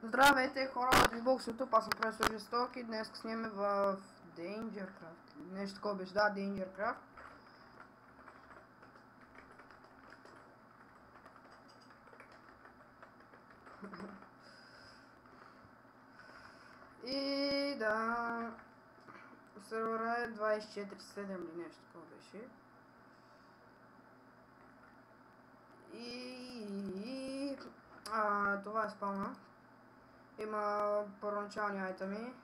Здравейте хора от Xbox YouTube, аз съм професор Жесток и днес снимаме в Dangercraft. Нещо такова беше, да, Dangercraft. И да... Сервера е 24/7 или нещо такова беше. И това е спална. Има първоначални айтеми,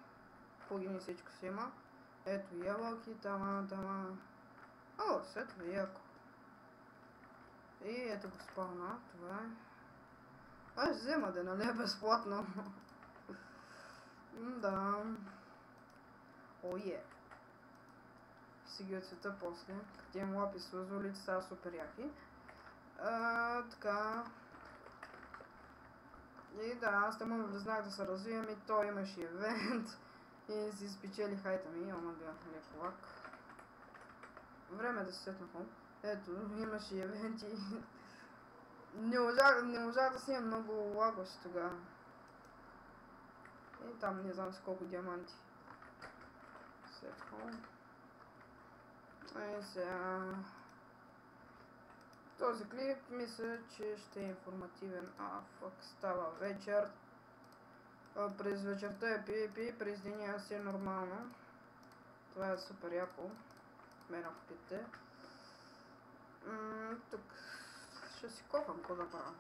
плагини всичко си има. Ето ябълки, тама. О, светло е яко. И ето го спална, това е. Аз взема да, нали е безплатно. Да. О, е. Си ги отцвета после. Тия лапи с възолите са супер яки. Така. И да, аз тъмън влезнах да се развием и той имаше евент. И си спечелих айтеми, ама бях леко лак. Време да се сетнахом. Ето, имаше евенти. Не можах да снимам много лагващи тогава. И там не знам с колко диаманти. Сетнахом. И сега... Този клип мисля, че ще е информативен. Фак, става вечер. През вечерта е PvP, през деня си е нормално. Това е супер яко. Мен ако питате. Тук ще си копам, какво да правя.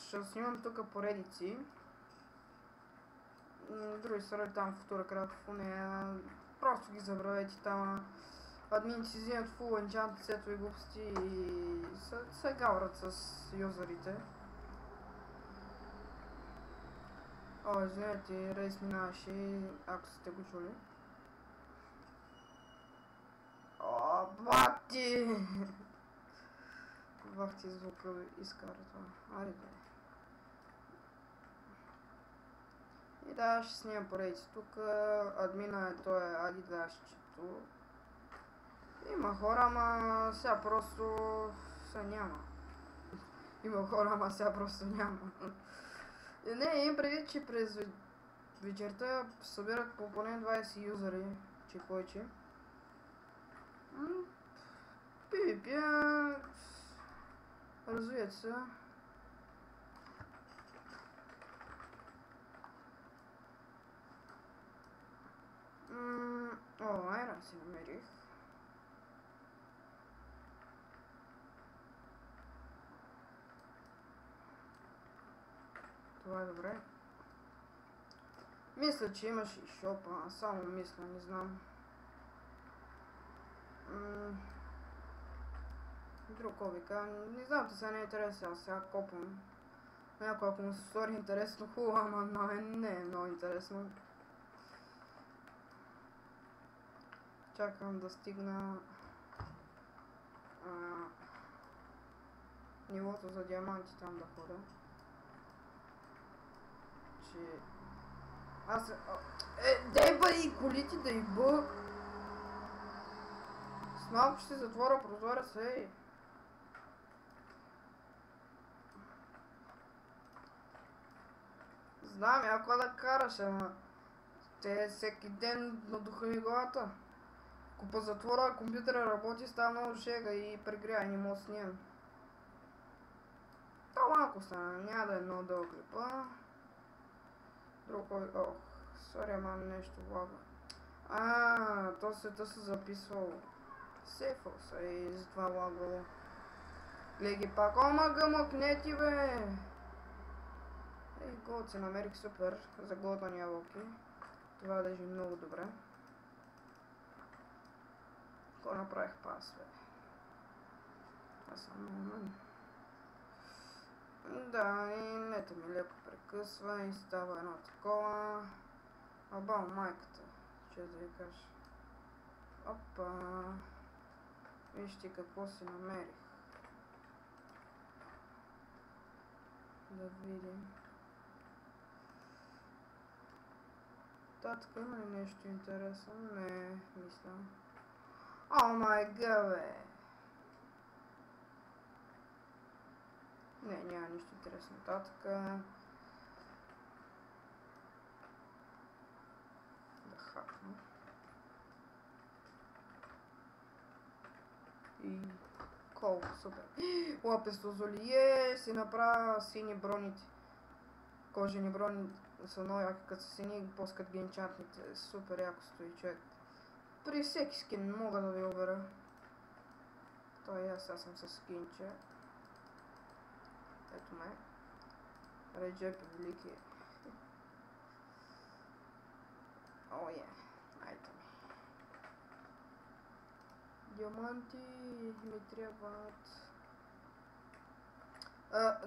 Ще снимам тук поредици. Други сърви там в Туракрафт, просто ги забравете там. Админите си взимат фул енчант, сетови глупости и се гаврат с юзерите. О, извинете, рейс минаваше, ако сте го чули. О, бати! Бахти звука изкара това. Аре, бе. И да, ще снимам поредици. Тук админа е той Адидасчето. Има хора, ама сега просто няма. Има хора, ама сега просто няма. Не, им предвид, че през вечерта събират по поне 20 юзери, че повече. PvP развият се. О, айрон си намерих. Това е добре. Мисля, че имаше и шопа, само мисля, не знам. Друг обика, не знам, че сега не е интересно, аз сега копам. Някой, ако му се стори интересно, хубаво, ама не е много интересно. Чакам да стигна нивото за диаманти там да хода. Че... Аз... дай бъди колите да и бъ... С малко ще затворя прозорец, ей! Знам, ако да караш, ама... Те всеки ден надуха ми главата. Ако по затвора компютъра работи, става много шега и прегря и не мога да снимам. То малко стана, няма да е много дълъг клипа. Друг кой... Ох, сори, ама нещо лага. То света се записвал. Сейфъл са и затова лагало. Леги пак, ома гъмъкнети, бе! Ей, голд се намерих супер за глотани ябълки. Това държи много добре. Какво направих пас, бе? Това съм умен. Да, и нето ми леко прекъсва и става едно такова. Абал майката, че да ви кажа. Опа! Вижте какво си намерих. Да видим. Татък има ли нещо интересно? Не, мисля. О май гад, бе! Не, няма нищо интересно нататък. Да хакна. И колко супер. Лапис лазули. Си направя сини броните. Кожени брони са много яки, като са сини, после като ги енчантните. Супер яко стои човек. При всеки скин мога да ви обера. Той аз съм с скинче. Ето ме. Реджеп е велики. О, е. Айде ми. Диаманти ми трябват.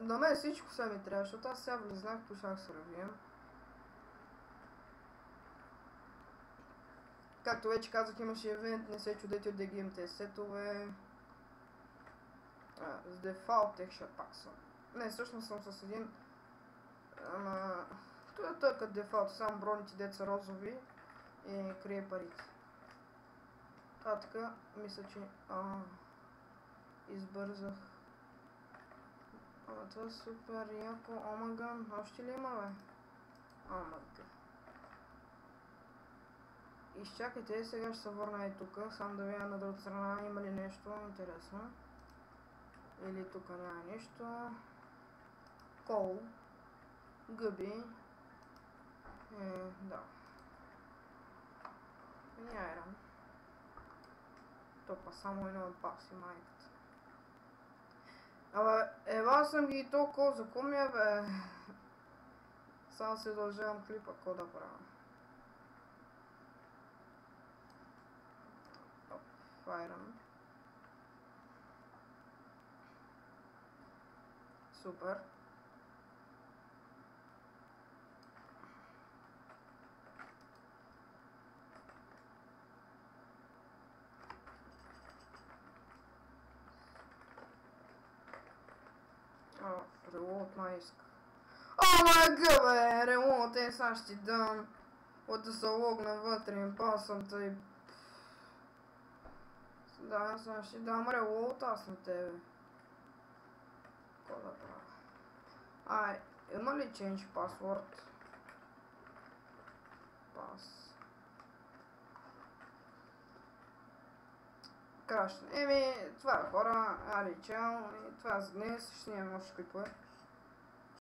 На мен всичко сега ми трябва, защото аз сега влезнах, почнах се развием. Както вече казах, имаше евент, не се чудете да ги имате сетове. С дефалт ще пак съм. Не, всъщност съм с един. Той като дефалт, само броните деца розови и крие парите. Така, мисля, че избързах. Това е супер яко. Омаган, още ли има, бе? Омаган. Изчакайте, сега ще се върна и тук, само да видя на другата страна има ли нещо интересно. Или тук няма нищо. Кол. Гъби. Да. Няма Айран. Топа само едно от пакси майката. Абе, ева съм ги толкова, за ко ми е, бе? Само се дължавам клипа, ко да правя. Айран. Супер. Релот майск. Омага, бе! Релот е, сега ще ти дам. От да се логна вътре им пасам тъй. Да, сега ще дам релот аз на тебе. Какво да правя? Има ли change password? Пас. Крашне. Това е хора. Чао. Това за днес. Ще нямам още клипове.